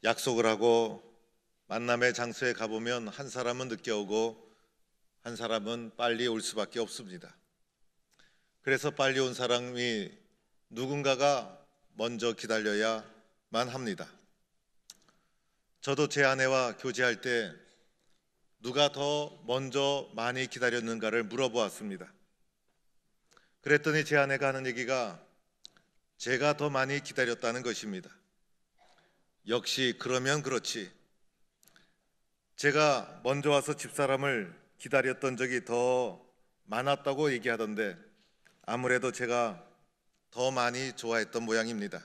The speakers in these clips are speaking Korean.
약속을 하고 만남의 장소에 가보면 한 사람은 늦게 오고 한 사람은 빨리 올 수밖에 없습니다. 그래서 빨리 온 사람이 누군가가 먼저 기다려야만 합니다. 저도 제 아내와 교제할 때 누가 더 먼저 많이 기다렸는가를 물어보았습니다. 그랬더니 제 아내가 하는 얘기가 제가 더 많이 기다렸다는 것입니다. 역시 그러면 그렇지. 제가 먼저 와서 집사람을 기다렸던 적이 더 많았다고 얘기하던데 아무래도 제가 더 많이 좋아했던 모양입니다.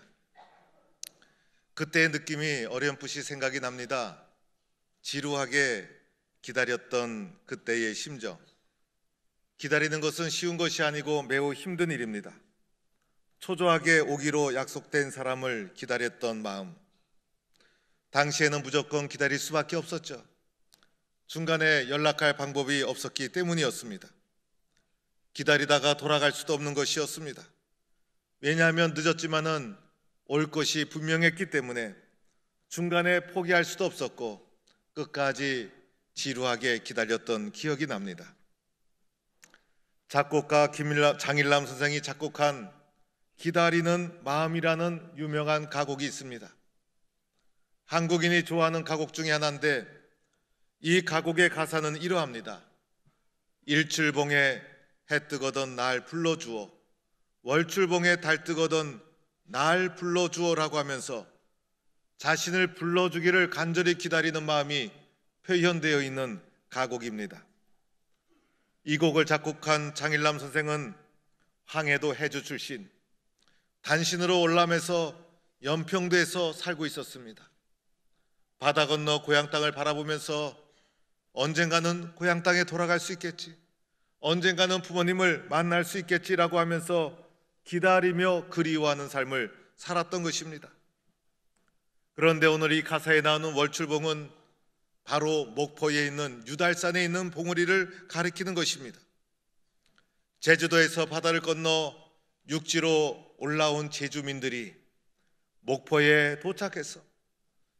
그때의 느낌이 어렴풋이 생각이 납니다. 지루하게 기다렸던 그때의 심정. 기다리는 것은 쉬운 것이 아니고 매우 힘든 일입니다. 초조하게 오기로 약속된 사람을 기다렸던 마음. 당시에는 무조건 기다릴 수밖에 없었죠. 중간에 연락할 방법이 없었기 때문이었습니다. 기다리다가 돌아갈 수도 없는 것이었습니다. 왜냐하면 늦었지만은 올 것이 분명했기 때문에 중간에 포기할 수도 없었고 끝까지 지루하게 기다렸던 기억이 납니다. 작곡가 장일남 선생이 작곡한 기다리는 마음이라는 유명한 가곡이 있습니다. 한국인이 좋아하는 가곡 중에 하나인데 이 가곡의 가사는 이러합니다. 일출봉에 해 뜨거던 날 불러주어 월출봉에 달 뜨거던 날 불러주어라고 하면서 자신을 불러주기를 간절히 기다리는 마음이 표현되어 있는 가곡입니다. 이 곡을 작곡한 장일남 선생은 황해도 해주 출신, 단신으로 월남에서 연평도에서 살고 있었습니다. 바다 건너 고향 땅을 바라보면서 언젠가는 고향 땅에 돌아갈 수 있겠지, 언젠가는 부모님을 만날 수 있겠지라고 하면서 기다리며 그리워하는 삶을 살았던 것입니다. 그런데 오늘 이 가사에 나오는 월출봉은 바로 목포에 있는 유달산에 있는 봉우리를 가리키는 것입니다. 제주도에서 바다를 건너 육지로 올라온 제주민들이 목포에 도착해서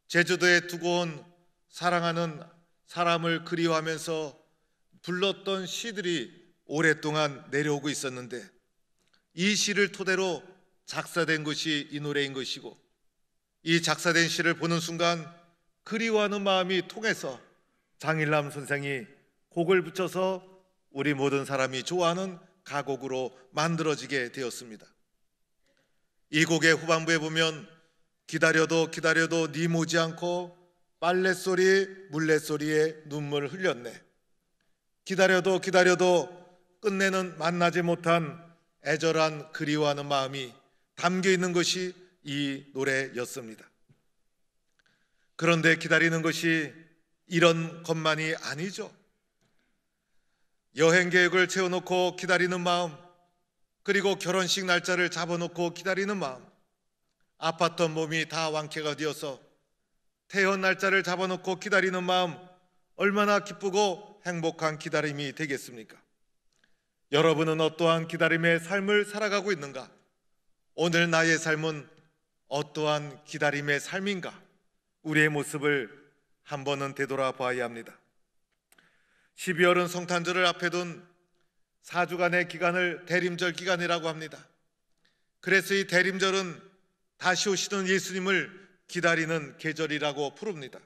제주도에 두고 온 사랑하는 사람을 그리워하면서 불렀던 시들이 오랫동안 내려오고 있었는데 이 시를 토대로 작사된 것이 이 노래인 것이고 이 작사된 시를 보는 순간 그리워하는 마음이 통해서 장일남 선생이 곡을 붙여서 우리 모든 사람이 좋아하는 가곡으로 만들어지게 되었습니다. 이 곡의 후반부에 보면 기다려도 기다려도 네 모지 않고 빨랫소리 물레소리에 눈물 흘렸네. 기다려도 기다려도 끝내는 만나지 못한 애절한 그리워하는 마음이 담겨 있는 것이 이 노래였습니다. 그런데 기다리는 것이 이런 것만이 아니죠. 여행 계획을 채워놓고 기다리는 마음, 그리고 결혼식 날짜를 잡아놓고 기다리는 마음, 아팠던 몸이 다 완쾌가 되어서 퇴원 날짜를 잡아놓고 기다리는 마음, 얼마나 기쁘고 행복한 기다림이 되겠습니까? 여러분은 어떠한 기다림의 삶을 살아가고 있는가? 오늘 나의 삶은 어떠한 기다림의 삶인가? 우리의 모습을 한 번은 되돌아봐야 합니다. 12월은 성탄절을 앞에 둔 4주간의 기간을 대림절 기간이라고 합니다. 그래서 이 대림절은 다시 오시는 예수님을 기다리는 계절이라고 부릅니다.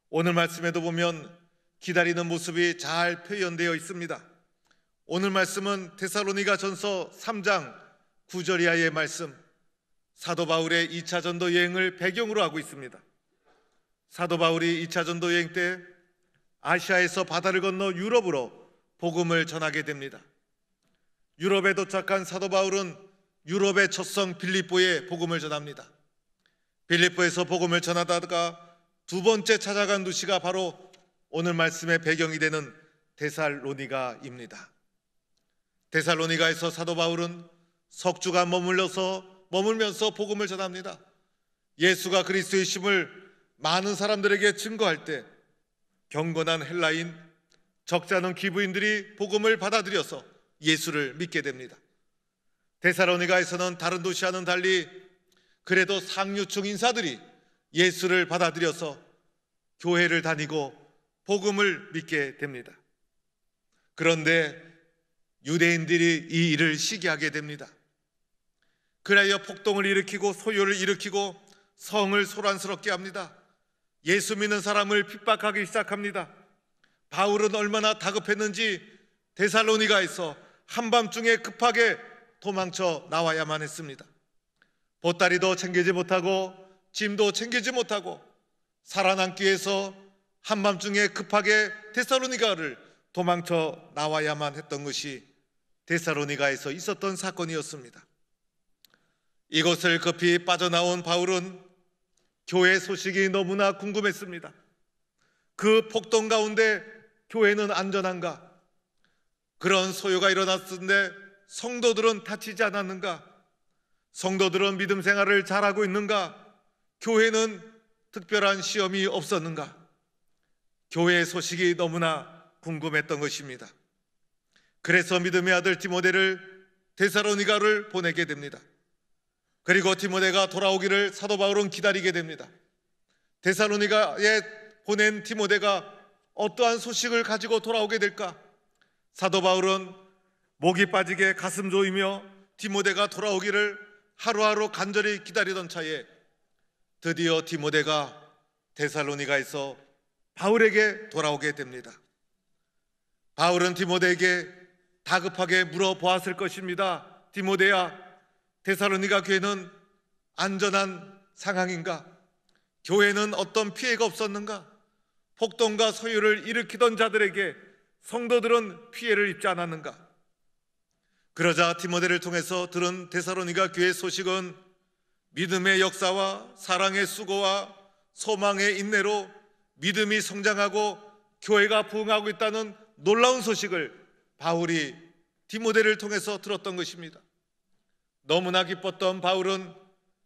오늘 말씀에도 보면 기다리는 모습이 잘 표현되어 있습니다. 오늘 말씀은 데살로니가전서 3장 9절 이하의 말씀, 사도 바울의 2차 전도 여행을 배경으로 하고 있습니다. 사도 바울이 2차 전도 여행 때 아시아에서 바다를 건너 유럽으로 복음을 전하게 됩니다. 유럽에 도착한 사도 바울은 유럽의 첫 성 빌립보에 복음을 전합니다. 빌립보에서 복음을 전하다가 두 번째 찾아간 도시가 바로 오늘 말씀의 배경이 되는 데살로니가입니다. 데살로니가에서 사도 바울은 석주간 머물면서 복음을 전합니다. 예수가 그리스도의 심을 많은 사람들에게 증거할 때 경건한 헬라인, 적지 않은 기부인들이 복음을 받아들여서 예수를 믿게 됩니다. 데살로니가에서는 다른 도시와는 달리 그래도 상류층 인사들이 예수를 받아들여서 교회를 다니고 복음을 믿게 됩니다. 그런데 유대인들이 이 일을 시기하게 됩니다. 그래야 폭동을 일으키고 소요를 일으키고 성을 소란스럽게 합니다. 예수 믿는 사람을 핍박하기 시작합니다. 바울은 얼마나 다급했는지 데살로니가에서 한밤중에 급하게 도망쳐 나와야만 했습니다. 보따리도 챙기지 못하고 짐도 챙기지 못하고 살아남기 위해서 한밤중에 급하게 데살로니가를 도망쳐 나와야만 했던 것이 데살로니가에서 있었던 사건이었습니다. 이곳을 급히 빠져나온 바울은 교회 소식이 너무나 궁금했습니다. 그 폭동 가운데 교회는 안전한가? 그런 소요가 일어났는데 성도들은 다치지 않았는가? 성도들은 믿음 생활을 잘하고 있는가? 교회는 특별한 시험이 없었는가? 교회의 소식이 너무나 궁금했던 것입니다. 그래서 믿음의 아들 디모데를 데살로니가를 보내게 됩니다. 그리고 디모데가 돌아오기를 사도 바울은 기다리게 됩니다. 데살로니가에 보낸 디모데가 어떠한 소식을 가지고 돌아오게 될까? 사도 바울은 목이 빠지게 가슴 조이며 디모데가 돌아오기를 하루하루 간절히 기다리던 차에 드디어 디모데가 데살로니가에서 바울에게 돌아오게 됩니다. 바울은 디모데에게 다급하게 물어보았을 것입니다. 디모데야, 데살로니가 교회는 안전한 상황인가? 교회는 어떤 피해가 없었는가? 폭동과 소요를 일으키던 자들에게 성도들은 피해를 입지 않았는가? 그러자 디모데를 통해서 들은 데살로니가 교회 소식은 믿음의 역사와 사랑의 수고와 소망의 인내로 믿음이 성장하고 교회가 부흥하고 있다는 놀라운 소식을 바울이 디모데를 통해서 들었던 것입니다. 너무나 기뻤던 바울은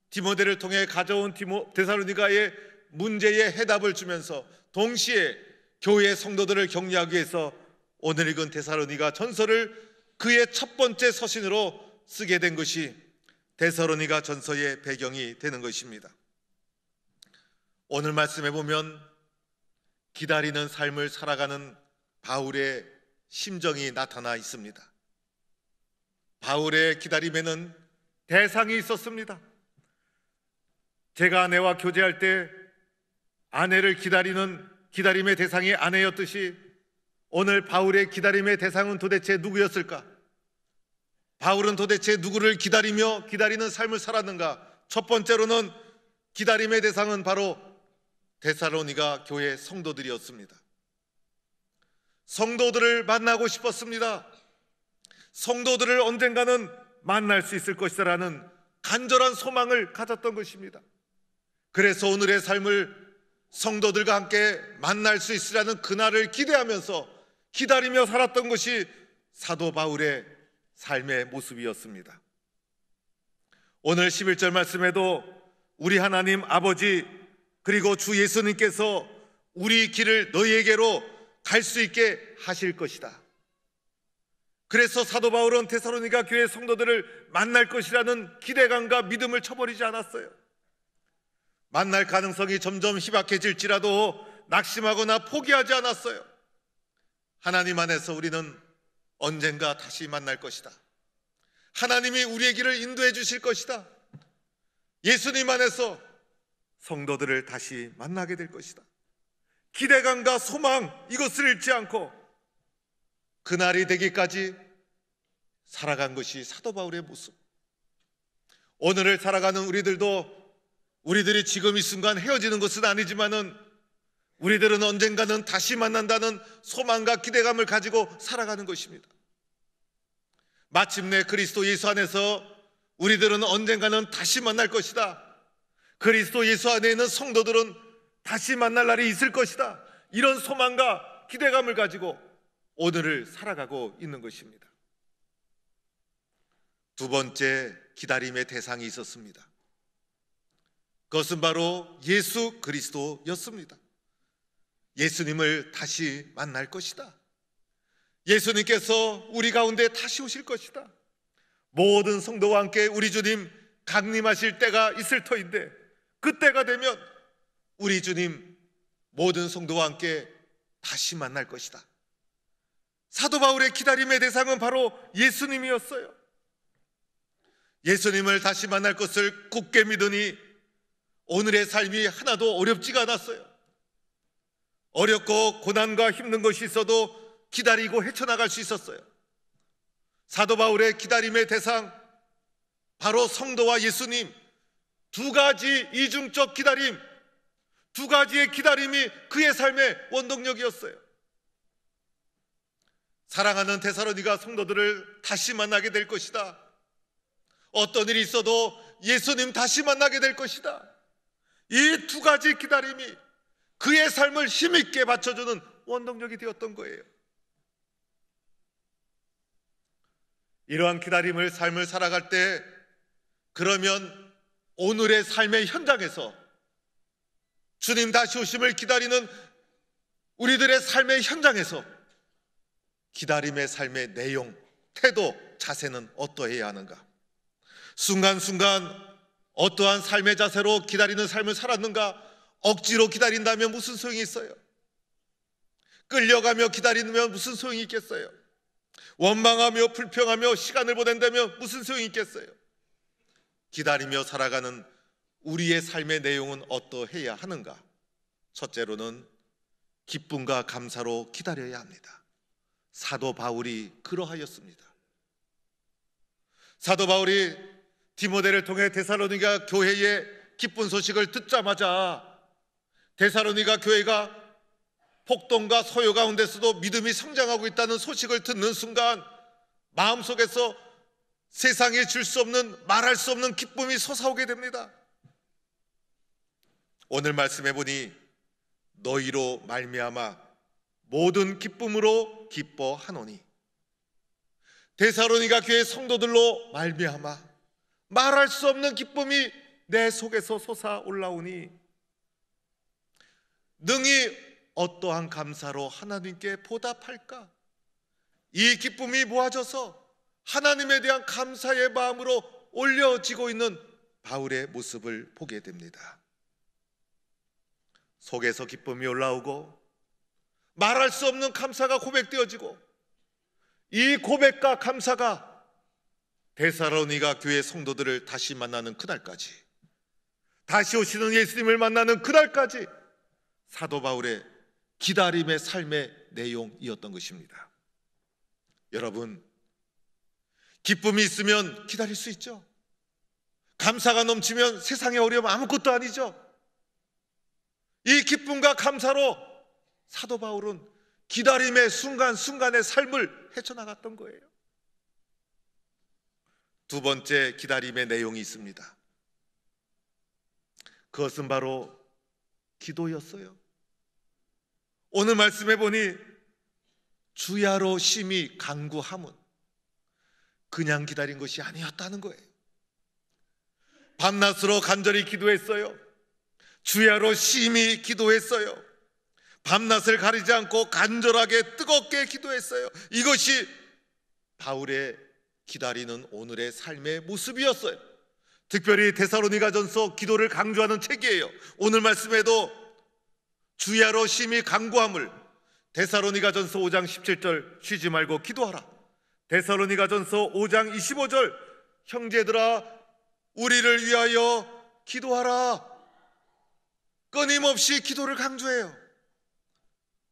디모데를 통해 가져온 데살로니가의 문제에 해답을 주면서 동시에 교회의 성도들을 격려하기 위해서 오늘 읽은 데살로니가 전서를 그의 첫 번째 서신으로 쓰게 된 것이 데살로니가 전서의 배경이 되는 것입니다. 오늘 말씀해 보면 기다리는 삶을 살아가는 바울의 심정이 나타나 있습니다. 바울의 기다림에는 대상이 있었습니다. 제가 아내와 교제할 때 아내를 기다리는 기다림의 대상이 아내였듯이 오늘 바울의 기다림의 대상은 도대체 누구였을까? 바울은 도대체 누구를 기다리며 기다리는 삶을 살았는가? 첫 번째로는 기다림의 대상은 바로 데살로니가 교회 성도들이었습니다. 성도들을 만나고 싶었습니다. 성도들을 언젠가는 만날 수 있을 것이라는 간절한 소망을 가졌던 것입니다. 그래서 오늘의 삶을 성도들과 함께 만날 수 있으라는 그날을 기대하면서 기다리며 살았던 것이 사도 바울의 삶의 모습이었습니다. 오늘 11절 말씀에도 우리 하나님 아버지 그리고 주 예수님께서 우리 길을 너희에게로 갈 수 있게 하실 것이다. 그래서 사도 바울은 데살로니가 교회 성도들을 만날 것이라는 기대감과 믿음을 쳐버리지 않았어요. 만날 가능성이 점점 희박해질지라도 낙심하거나 포기하지 않았어요. 하나님 안에서 우리는 언젠가 다시 만날 것이다. 하나님이 우리의 길을 인도해 주실 것이다. 예수님 안에서 성도들을 다시 만나게 될 것이다. 기대감과 소망, 이것을 잃지 않고 그날이 되기까지 살아간 것이 사도 바울의 모습. 오늘을 살아가는 우리들이 지금 이 순간 헤어지는 것은 아니지만은 우리들은 언젠가는 다시 만난다는 소망과 기대감을 가지고 살아가는 것입니다. 마침내 그리스도 예수 안에서 우리들은 언젠가는 다시 만날 것이다. 그리스도 예수 안에 있는 성도들은 다시 만날 날이 있을 것이다. 이런 소망과 기대감을 가지고 오늘을 살아가고 있는 것입니다. 두 번째 기다림의 대상이 있었습니다. 그것은 바로 예수 그리스도였습니다. 예수님을 다시 만날 것이다. 예수님께서 우리 가운데 다시 오실 것이다. 모든 성도와 함께 우리 주님 강림하실 때가 있을 터인데 그때가 되면 우리 주님 모든 성도와 함께 다시 만날 것이다. 사도 바울의 기다림의 대상은 바로 예수님이었어요. 예수님을 다시 만날 것을 굳게 믿으니 오늘의 삶이 하나도 어렵지가 않았어요. 어렵고 고난과 힘든 것이 있어도 기다리고 헤쳐나갈 수 있었어요. 사도 바울의 기다림의 대상, 바로 성도와 예수님, 두 가지 이중적 기다림, 두 가지의 기다림이 그의 삶의 원동력이었어요. 사랑하는 데살로니가 성도들을 다시 만나게 될 것이다. 어떤 일이 있어도 예수님 다시 만나게 될 것이다. 이 두 가지 기다림이 그의 삶을 힘있게 받쳐주는 원동력이 되었던 거예요. 이러한 기다림을 삶을 살아갈 때, 그러면 오늘의 삶의 현장에서 주님 다시 오심을 기다리는 우리들의 삶의 현장에서 기다림의 삶의 내용, 태도, 자세는 어떠해야 하는가? 순간순간 어떠한 삶의 자세로 기다리는 삶을 살았는가? 억지로 기다린다면 무슨 소용이 있어요? 끌려가며 기다리면 무슨 소용이 있겠어요? 원망하며 불평하며 시간을 보낸다면 무슨 소용이 있겠어요? 기다리며 살아가는 우리의 삶의 내용은 어떠해야 하는가? 첫째로는 기쁨과 감사로 기다려야 합니다. 사도 바울이 그러하였습니다. 사도 바울이 디모데를 통해 데살로니가 교회의 기쁜 소식을 듣자마자 데살로니가 교회가 폭동과 소요 가운데서도 믿음이 성장하고 있다는 소식을 듣는 순간 마음속에서 세상에 줄 수 없는, 말할 수 없는 기쁨이 솟아오게 됩니다. 오늘 말씀해 보니 너희로 말미암아 모든 기쁨으로 기뻐하노니, 데살로니가 교회 성도들로 말미암아 말할 수 없는 기쁨이 내 속에서 솟아 올라오니 능히 어떠한 감사로 하나님께 보답할까? 이 기쁨이 모아져서 하나님에 대한 감사의 마음으로 올려지고 있는 바울의 모습을 보게 됩니다. 속에서 기쁨이 올라오고 말할 수 없는 감사가 고백되어지고, 이 고백과 감사가 데살로니가 교회 성도들을 다시 만나는 그날까지, 다시 오시는 예수님을 만나는 그날까지 사도 바울의 기다림의 삶의 내용이었던 것입니다. 여러분, 기쁨이 있으면 기다릴 수 있죠. 감사가 넘치면 세상의 어려움 아무것도 아니죠. 이 기쁨과 감사로 사도 바울은 기다림의 순간순간의 삶을 헤쳐나갔던 거예요. 두 번째 기다림의 내용이 있습니다. 그것은 바로 기도였어요. 오늘 말씀해 보니 주야로 심히 간구함은 그냥 기다린 것이 아니었다는 거예요. 밤낮으로 간절히 기도했어요. 주야로 심히 기도했어요. 밤낮을 가리지 않고 간절하게 뜨겁게 기도했어요. 이것이 바울의 기다리는 오늘의 삶의 모습이었어요. 특별히 데살로니가전서 기도를 강조하는 책이에요. 오늘 말씀에도 주야로 심히 간구함을, 데살로니가전서 5장 17절 쉬지 말고 기도하라, 데살로니가전서 5장 25절 형제들아 우리를 위하여 기도하라, 끊임없이 기도를 강조해요.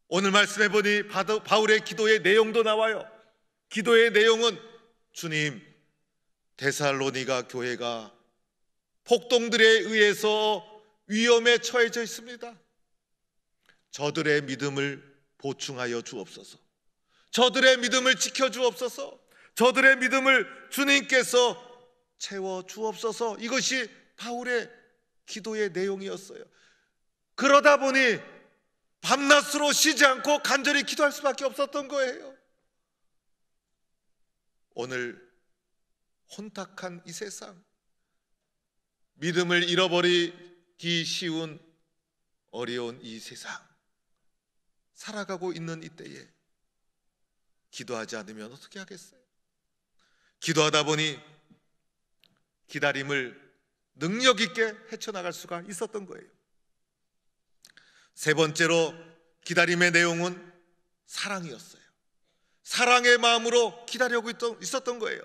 오늘 말씀해 보니 바울의 기도의 내용도 나와요. 기도의 내용은 주님, 데살로니가 교회가 폭동들에 의해서 위험에 처해져 있습니다. 저들의 믿음을 보충하여 주옵소서. 저들의 믿음을 지켜 주옵소서. 저들의 믿음을 주님께서 채워 주옵소서. 이것이 바울의 기도의 내용이었어요. 그러다 보니 밤낮으로 쉬지 않고 간절히 기도할 수밖에 없었던 거예요. 오늘 혼탁한 이 세상, 믿음을 잃어버리기 쉬운 어려운 이 세상 살아가고 있는 이때에 기도하지 않으면 어떻게 하겠어요? 기도하다 보니 기다림을 능력 있게 헤쳐나갈 수가 있었던 거예요. 세 번째로 기다림의 내용은 사랑이었어요. 사랑의 마음으로 기다리고 있었던 거예요.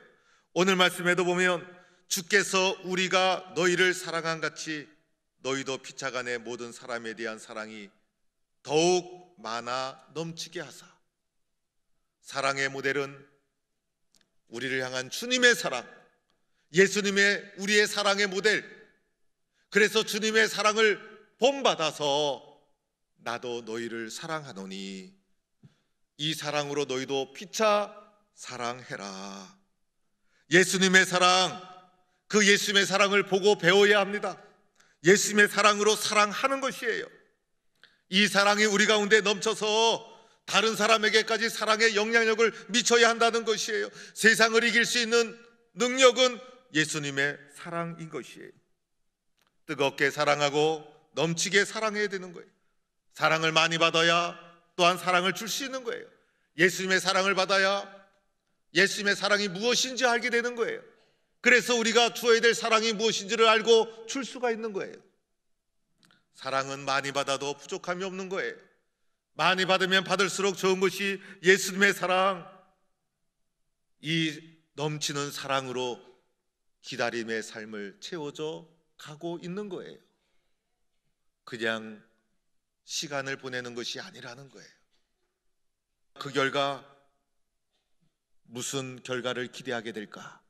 오늘 말씀에도 보면 주께서 우리가 너희를 사랑한 같이 너희도 피차간 내 모든 사람에 대한 사랑이 더욱 많아 넘치게 하사. 사랑의 모델은 우리를 향한 주님의 사랑, 예수님의 우리의 사랑의 모델. 그래서 주님의 사랑을 본받아서 나도 너희를 사랑하노니 이 사랑으로 너희도 피차 사랑해라. 예수님의 사랑, 그 예수님의 사랑을 보고 배워야 합니다. 예수님의 사랑으로 사랑하는 것이에요. 이 사랑이 우리 가운데 넘쳐서 다른 사람에게까지 사랑의 영향력을 미쳐야 한다는 것이에요. 세상을 이길 수 있는 능력은 예수님의 사랑인 것이에요. 뜨겁게 사랑하고 넘치게 사랑해야 되는 거예요. 사랑을 많이 받아야 또한 사랑을 줄 수 있는 거예요. 예수님의 사랑을 받아야 예수님의 사랑이 무엇인지 알게 되는 거예요. 그래서 우리가 주어야 될 사랑이 무엇인지를 알고 줄 수가 있는 거예요. 사랑은 많이 받아도 부족함이 없는 거예요. 많이 받으면 받을수록 좋은 것이 예수님의 사랑, 이 넘치는 사랑으로 기다림의 삶을 채워져 가고 있는 거예요. 그냥 시간을 보내는 것이 아니라는 거예요. 그 결과 무슨 결과를 기대하게 될까?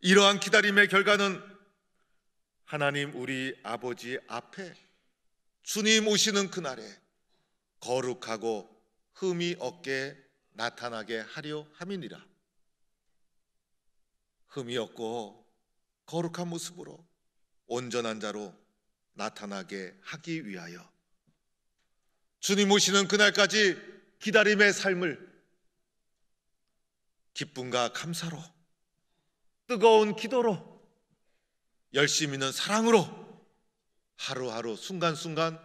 이러한 기다림의 결과는 하나님 우리 아버지 앞에 주님 오시는 그날에 거룩하고 흠이 없게 나타나게 하려 함이니라. 흠이 없고 거룩한 모습으로 온전한 자로 나타나게 하기 위하여 주님 오시는 그날까지 기다림의 삶을 기쁨과 감사로, 뜨거운 기도로, 열심 있는 사랑으로 하루하루 순간순간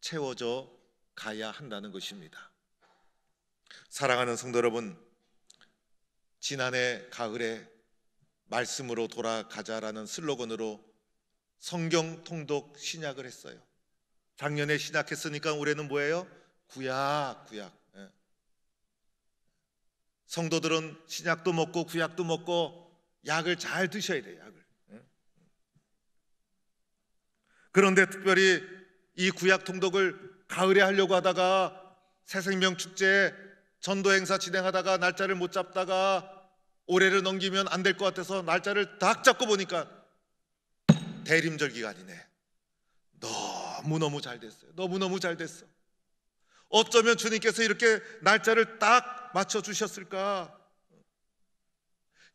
채워져 가야 한다는 것입니다. 사랑하는 성도 여러분, 지난해 가을에 말씀으로 돌아가자라는 슬로건으로 성경 통독 신약을 했어요. 작년에 신약했으니까 올해는 뭐예요? 구약. 성도들은 신약도 먹고 구약도 먹고 약을 잘 드셔야 돼요. 약을. 그런데 특별히 이 구약 통독을 가을에 하려고 하다가 새생명 축제 전도 행사 진행하다가 날짜를 못 잡다가 올해를 넘기면 안 될 것 같아서 날짜를 딱 잡고 보니까 대림절 기간이네. 너무너무 잘 됐어요. 너무너무 잘 됐어. 어쩌면 주님께서 이렇게 날짜를 딱 맞춰주셨을까?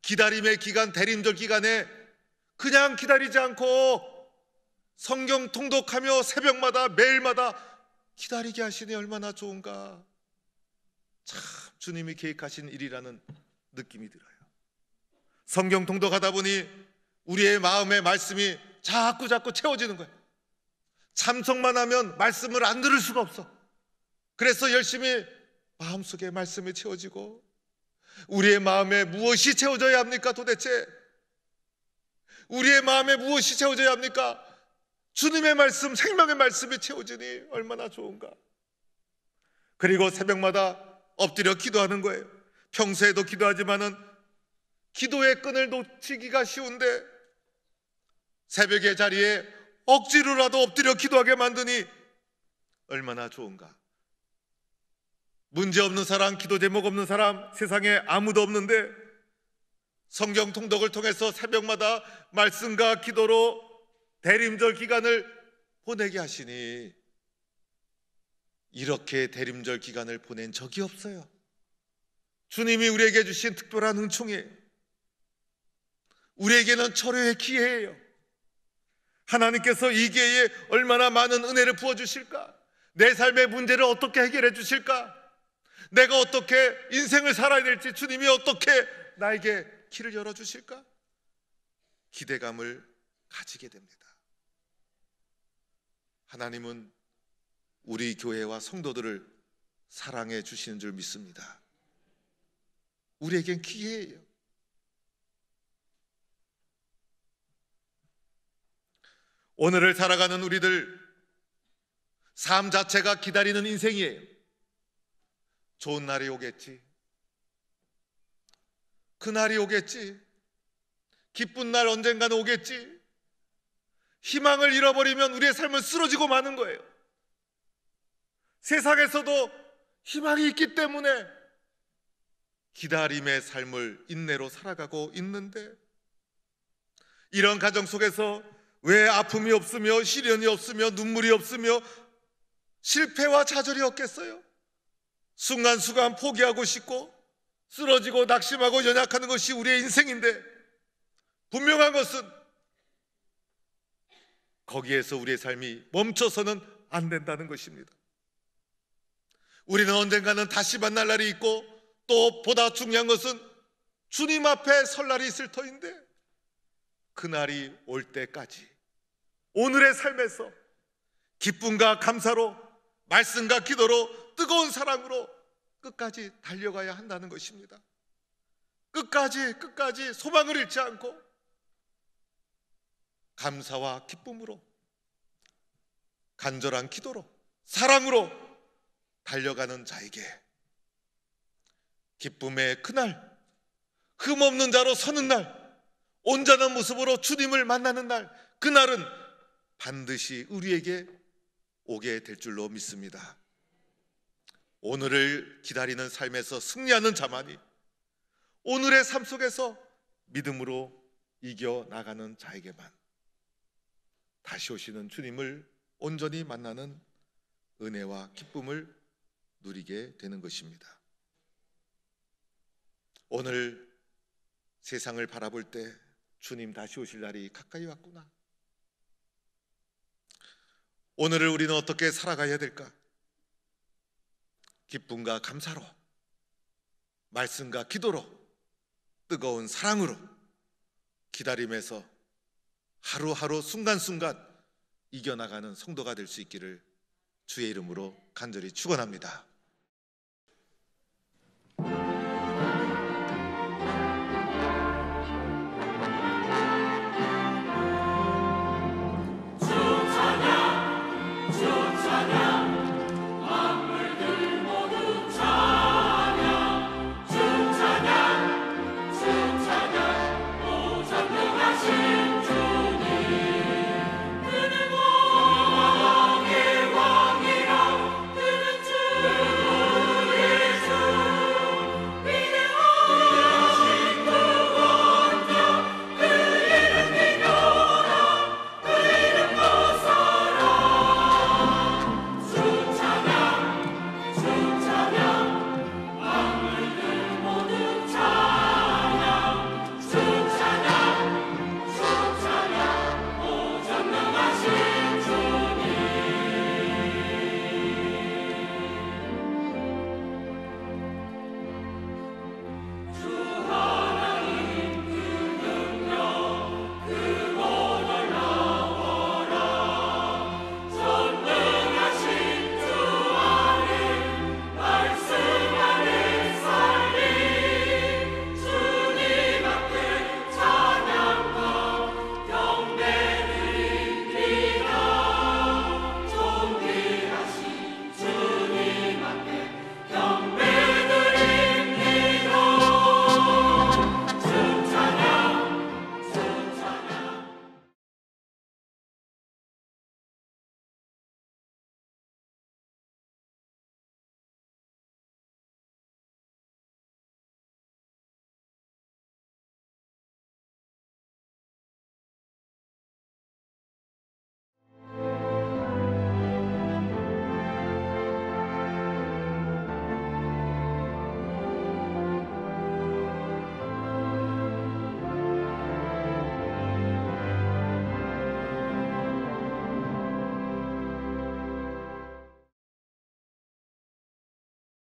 기다림의 기간, 대림절 기간에 그냥 기다리지 않고 성경 통독하며 새벽마다 매일마다 기다리게 하시니 얼마나 좋은가. 참 주님이 계획하신 일이라는 느낌이 들어요. 성경 통독하다 보니 우리의 마음의 말씀이 자꾸 채워지는 거예요. 참석만 하면 말씀을 안 들을 수가 없어. 그래서 열심히 마음속에 말씀이 채워지고, 우리의 마음에 무엇이 채워져야 합니까? 도대체 우리의 마음에 무엇이 채워져야 합니까? 주님의 말씀, 생명의 말씀이 채워지니 얼마나 좋은가. 그리고 새벽마다 엎드려 기도하는 거예요. 평소에도 기도하지만은 기도의 끈을 놓치기가 쉬운데 새벽의 자리에 억지로라도 엎드려 기도하게 만드니 얼마나 좋은가. 문제 없는 사람, 기도 제목 없는 사람 세상에 아무도 없는데 성경 통독을 통해서 새벽마다 말씀과 기도로 대림절 기간을 보내게 하시니 이렇게 대림절 기간을 보낸 적이 없어요. 주님이 우리에게 주신 특별한 은총이에요. 우리에게는 철회의 기회예요. 하나님께서 이 기회에 얼마나 많은 은혜를 부어주실까? 내 삶의 문제를 어떻게 해결해 주실까? 내가 어떻게 인생을 살아야 될지 주님이 어떻게 나에게 길을 열어주실까? 기대감을 가지게 됩니다. 하나님은 우리 교회와 성도들을 사랑해 주시는 줄 믿습니다. 우리에겐 기회예요. 오늘을 살아가는 우리들, 삶 자체가 기다리는 인생이에요. 좋은 날이 오겠지. 그날이 오겠지. 기쁜 날 언젠가는 오겠지. 희망을 잃어버리면 우리의 삶은 쓰러지고 마는 거예요. 세상에서도 희망이 있기 때문에 기다림의 삶을 인내로 살아가고 있는데, 이런 가정 속에서 왜 아픔이 없으며 시련이 없으며 눈물이 없으며 실패와 좌절이 없겠어요? 순간순간 포기하고 싶고 쓰러지고 낙심하고 연약하는 것이 우리의 인생인데, 분명한 것은 거기에서 우리의 삶이 멈춰서는 안 된다는 것입니다. 우리는 언젠가는 다시 만날 날이 있고, 또 보다 중요한 것은 주님 앞에 설 날이 있을 터인데, 그날이 올 때까지 오늘의 삶에서 기쁨과 감사로, 말씀과 기도로, 뜨거운 사랑으로 끝까지 달려가야 한다는 것입니다. 끝까지 소망을 잃지 않고 감사와 기쁨으로, 간절한 기도로, 사랑으로 달려가는 자에게 기쁨의 그날, 흠없는 자로 서는 날, 온전한 모습으로 주님을 만나는 날, 그날은 반드시 우리에게 오게 될 줄로 믿습니다. 오늘을 기다리는 삶에서 승리하는 자만이 오늘의 삶 속에서 믿음으로 이겨나가는 자에게만 다시 오시는 주님을 온전히 만나는 은혜와 기쁨을 누리게 되는 것입니다. 오늘 세상을 바라볼 때 주님 다시 오실 날이 가까이 왔구나. 오늘을 우리는 어떻게 살아가야 될까? 기쁨과 감사로, 말씀과 기도로, 뜨거운 사랑으로 기다림에서 하루하루 순간순간 이겨나가는 성도가 될 수 있기를 주의 이름으로 간절히 축원합니다.